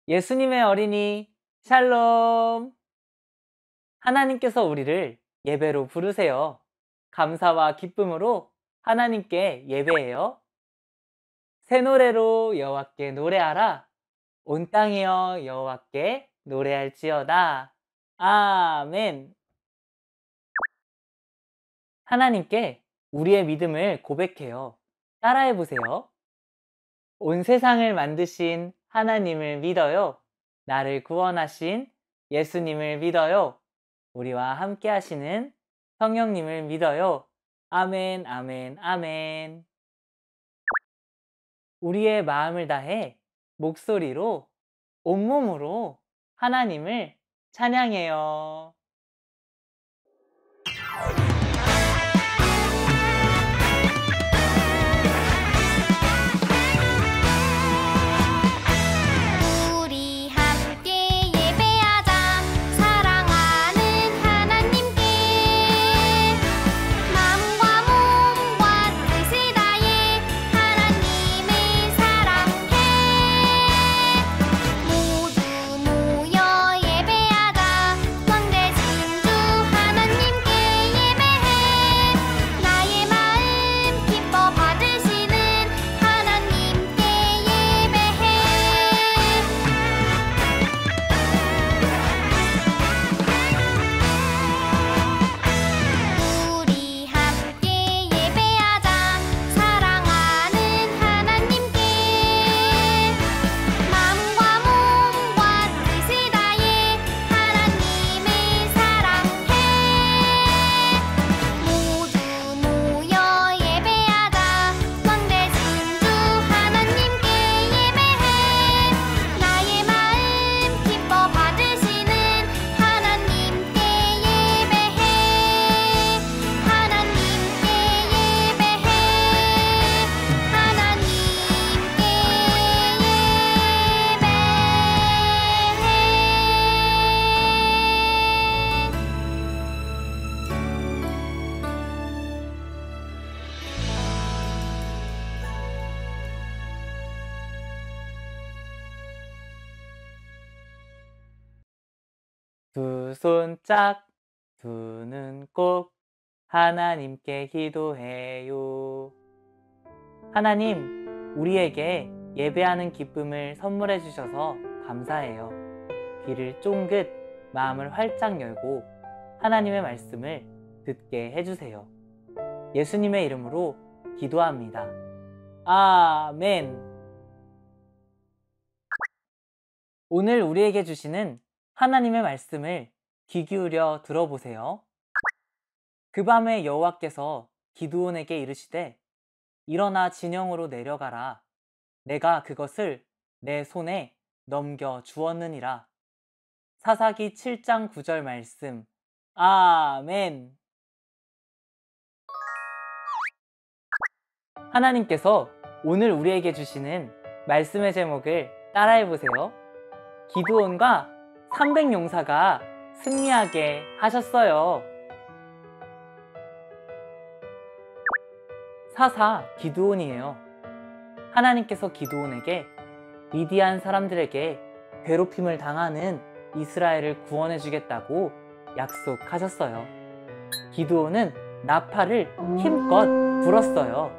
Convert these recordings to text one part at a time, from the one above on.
예수님의 어린이 샬롬! 하나님께서 우리를 예배로 부르세요. 감사와 기쁨으로 하나님께 예배해요. 새 노래로 여호와께 노래하라. 온 땅이여 여호와께 노래할지어다. 아멘. 하나님께 우리의 믿음을 고백해요. 따라해보세요. 온 세상을 만드신 하나님을 믿어요. 나를 구원하신 예수님을 믿어요. 우리와 함께 하시는 성령님을 믿어요. 아멘, 아멘, 아멘. 우리의 마음을 다해 목소리로, 온몸으로 하나님을 찬양해요. 두 손 짝, 두 눈 꼭 하나님께 기도해요. 하나님, 우리에게 예배하는 기쁨을 선물해 주셔서 감사해요. 귀를 쫑긋, 마음을 활짝 열고 하나님의 말씀을 듣게 해주세요. 예수님의 이름으로 기도합니다. 아멘. 오늘 우리에게 주시는 하나님의 말씀을 귀 기울여 들어보세요. 그 밤에 여호와께서 기드온에게 이르시되 일어나 진영으로 내려가라. 내가 그것을 내 손에 넘겨 주었느니라. 사사기 7장 9절 말씀. 아멘. 하나님께서 오늘 우리에게 주시는 말씀의 제목을 따라해보세요. 기드온과 300용사가 승리하게 하셨어요. 사사 기드온이에요. 하나님께서 기드온에게 미디안 사람들에게 괴롭힘을 당하는 이스라엘을 구원해 주겠다고 약속하셨어요. 기드온은 나팔을 힘껏 불었어요.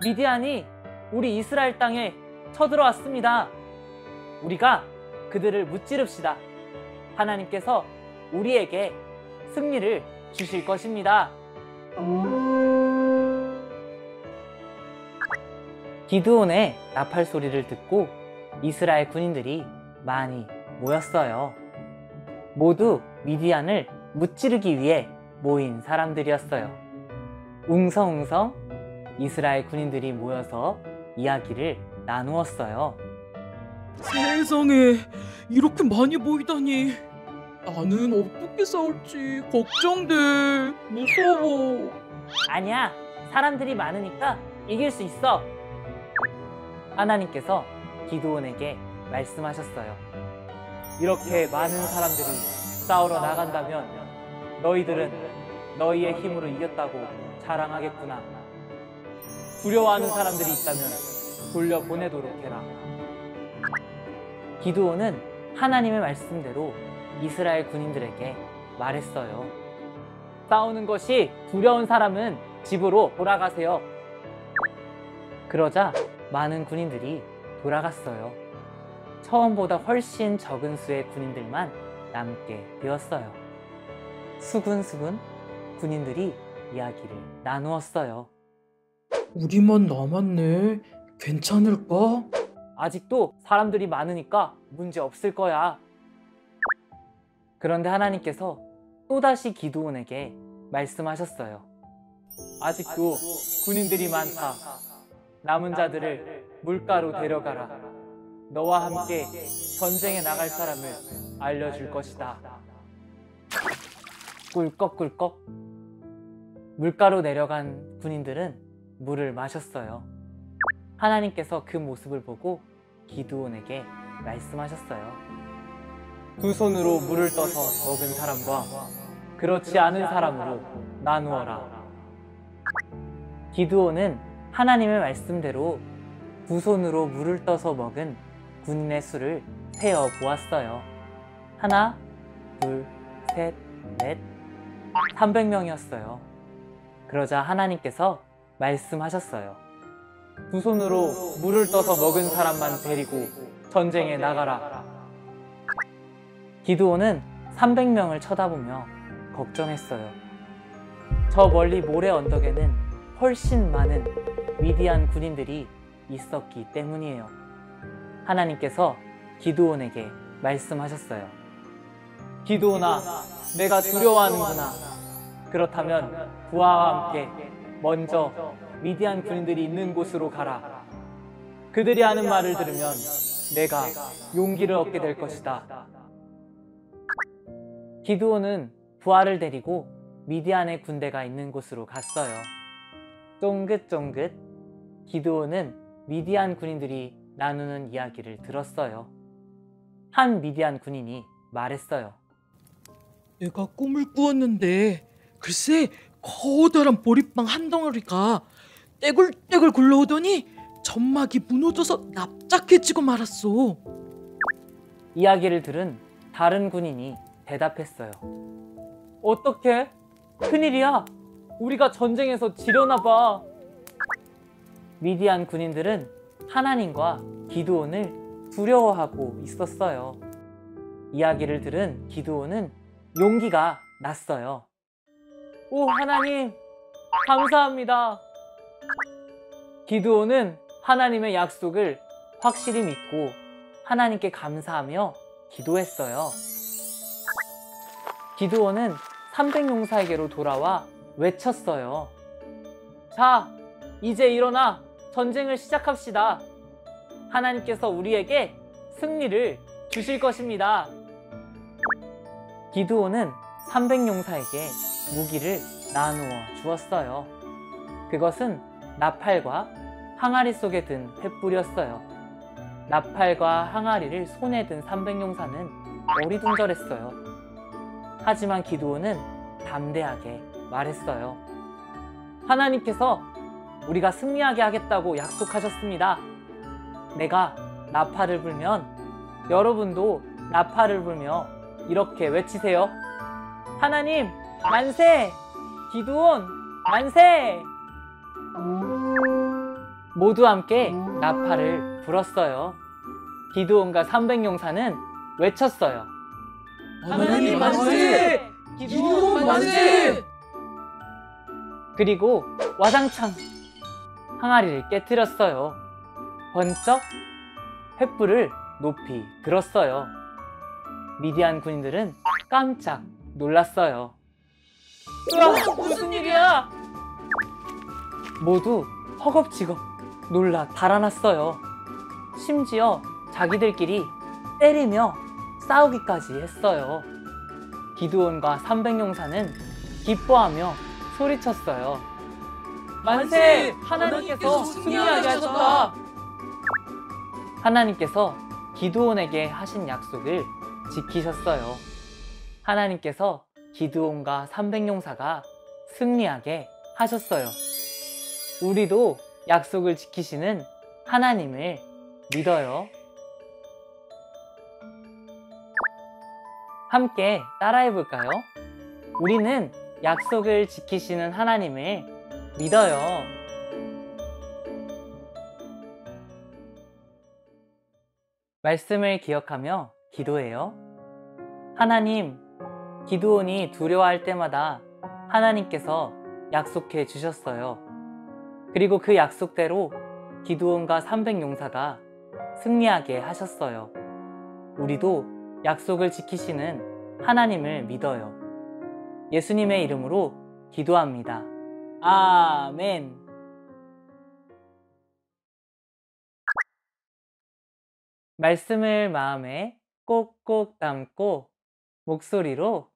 미디안이 우리 이스라엘 땅에 쳐들어왔습니다. 우리가 그들을 무찌릅시다. 하나님께서 우리에게 승리를 주실 것입니다. 기드온의 나팔 소리를 듣고 이스라엘 군인들이 많이 모였어요. 모두 미디안을 무찌르기 위해 모인 사람들이었어요. 웅성웅성 이스라엘 군인들이 모여서 이야기를 나누었어요. 세상에, 이렇게 많이 모이다니. 나는 어떻게 싸울지 걱정돼. 무서워. 아니야, 사람들이 많으니까 이길 수 있어. 하나님께서 기드온에게 말씀하셨어요. 이렇게 많은 사람들이 싸우러 나간다면 너희들은 너희의 힘으로 이겼다고 자랑하겠구나. 두려워하는 사람들이 있다면 돌려보내도록 해라. 기드온은 하나님의 말씀대로 이스라엘 군인들에게 말했어요. 싸우는 것이 두려운 사람은 집으로 돌아가세요. 그러자 많은 군인들이 돌아갔어요. 처음보다 훨씬 적은 수의 군인들만 남게 되었어요. 수군수군 군인들이 이야기를 나누었어요. 우리만 남았네. 괜찮을까? 아직도 사람들이 많으니까 문제 없을 거야. 그런데 하나님께서 또다시 기드온에게 말씀하셨어요. 아직도 군인들이 많다. 남은 자들을 물가로 데려가라. 너와 함께 전쟁에 나갈 사람을 알려줄 것이다. 꿀꺽꿀꺽. 물가로 내려간 군인들은 물을 마셨어요. 하나님께서 그 모습을 보고 기드온에게 말씀하셨어요. 두 손으로 물을 떠서 먹은 사람과 그렇지 않은 사람으로 나누어라. 기드온은 하나님의 말씀대로 두 손으로 물을 떠서 먹은 군인의 수를 세어 보았어요. 하나, 둘, 셋, 넷, 300명이었어요. 그러자 하나님께서 말씀하셨어요. 두 손으로 물을 떠서 먹은 사람만 데리고 전쟁에 나가라. 기드온은 300명을 쳐다보며 걱정했어요. 저 멀리 모래 언덕에는 훨씬 많은 미디안 군인들이 있었기 때문이에요. 하나님께서 기드온에게 말씀하셨어요. 기드온아, 내가 두려워하는구나. 그렇다면 부하와 함께 먼저 미디안 군인들이 있는 곳으로 가라. 그들이 하는 말을 들으면 내가 용기를 얻게 될 것이다. 기드온은 부하를 데리고 미디안의 군대가 있는 곳으로 갔어요. 쫑긋쫑긋 기드온은 미디안 군인들이 나누는 이야기를 들었어요. 한 미디안 군인이 말했어요. 내가 꿈을 꾸었는데 글쎄 커다란 보리빵 한 덩어리가 떼굴떼굴 굴러오더니 점막이 무너져서 납작해지고 말았어. 이야기를 들은 다른 군인이 대답했어요. 어떡해? 큰일이야. 우리가 전쟁에서 지려나 봐. 미디안 군인들은 하나님과 기드온을 두려워하고 있었어요. 이야기를 들은 기드온은 용기가 났어요. 오, 하나님, 감사합니다. 기드온은 하나님의 약속을 확실히 믿고 하나님께 감사하며 기도했어요. 기드온은 300용사에게로 돌아와 외쳤어요. 자, 이제 일어나 전쟁을 시작합시다. 하나님께서 우리에게 승리를 주실 것입니다. 기드온은 300용사에게 무기를 나누어 주었어요. 그것은 나팔과 항아리 속에 든 횃불이었어요. 나팔과 항아리를 손에 든 300용사는 어리둥절했어요. 하지만 기드온은 담대하게 말했어요. 하나님께서 우리가 승리하게 하겠다고 약속하셨습니다. 내가 나팔을 불면 여러분도 나팔을 불며 이렇게 외치세요. 하나님 만세! 기드온 만세! 모두 함께 나팔을 불었어요. 기드온과 300용사는 외쳤어요. 하나님 만세! 기드온 만세! 그리고 와장창 항아리를 깨뜨렸어요. 번쩍 횃불을 높이 들었어요. 미디안 군인들은 깜짝 놀랐어요. 으아, 무슨 일이야? 모두 허겁지겁 놀라 달아났어요. 심지어 자기들끼리 때리며 싸우기까지 했어요. 기드온과 300용사는 기뻐하며 소리쳤어요. 만세! 하나님께서 승리하게 하셨다! 하나님께서 기드온에게 하신 약속을 지키셨어요. 하나님께서 기드온과 300용사가 승리하게 하셨어요. 우리도 약속을 지키시는 하나님을 믿어요. 함께 따라해 볼까요? 우리는 약속을 지키시는 하나님을 믿어요. 말씀을 기억하며 기도해요. 하나님, 기드온이 두려워할 때마다 하나님께서 약속해 주셨어요. 그리고 그 약속대로 기드온과 300용사가 승리하게 하셨어요. 우리도 약속을 지키시는 하나님을 믿어요. 예수님의 이름으로 기도합니다. 아멘. 말씀을 마음에 꼭꼭 담고 목소리로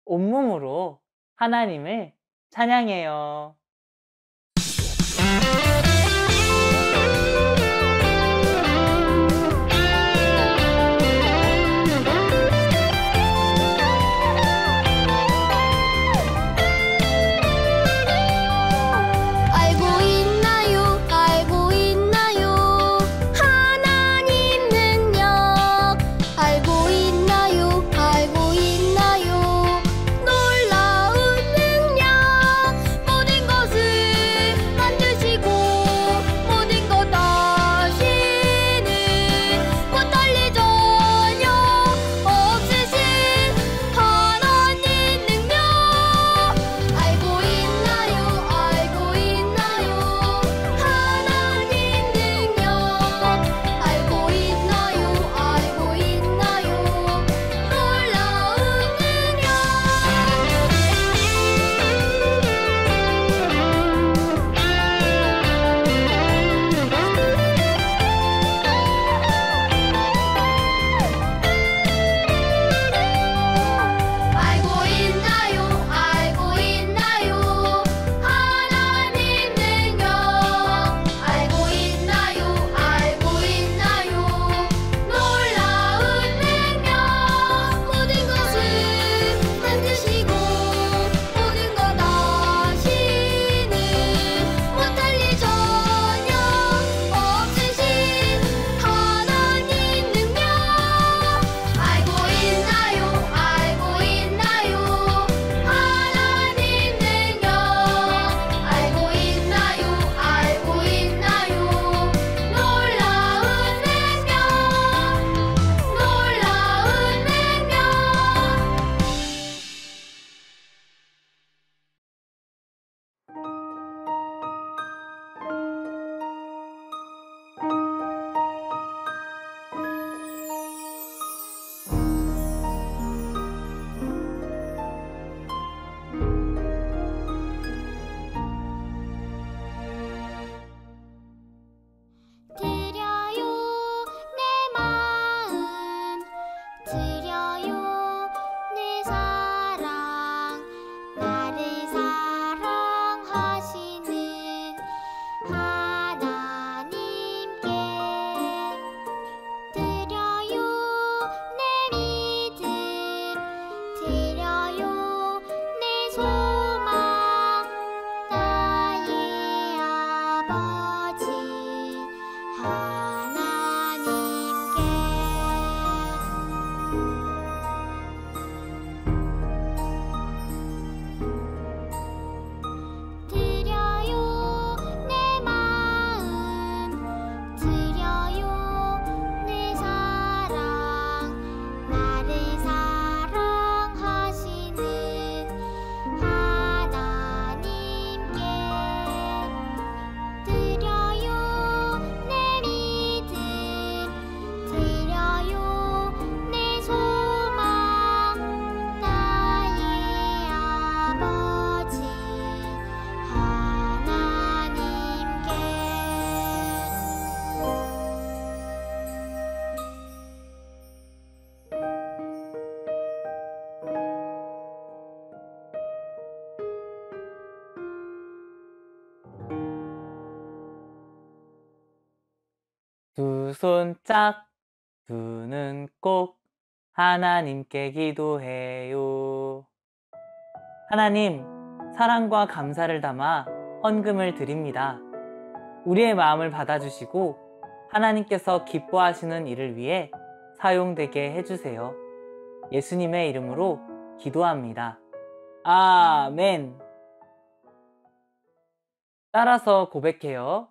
온몸으로 하나님을 찬양해요. 두 손 짝, 두 눈 꼭 하나님께 기도해요. 하나님, 사랑과 감사를 담아 헌금을 드립니다. 우리의 마음을 받아주시고 하나님께서 기뻐하시는 일을 위해 사용되게 해주세요. 예수님의 이름으로 기도합니다. 아멘. 따라서 고백해요.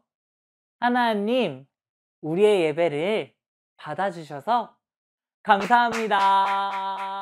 하나님, 우리의 예배를 받아주셔서 감사합니다.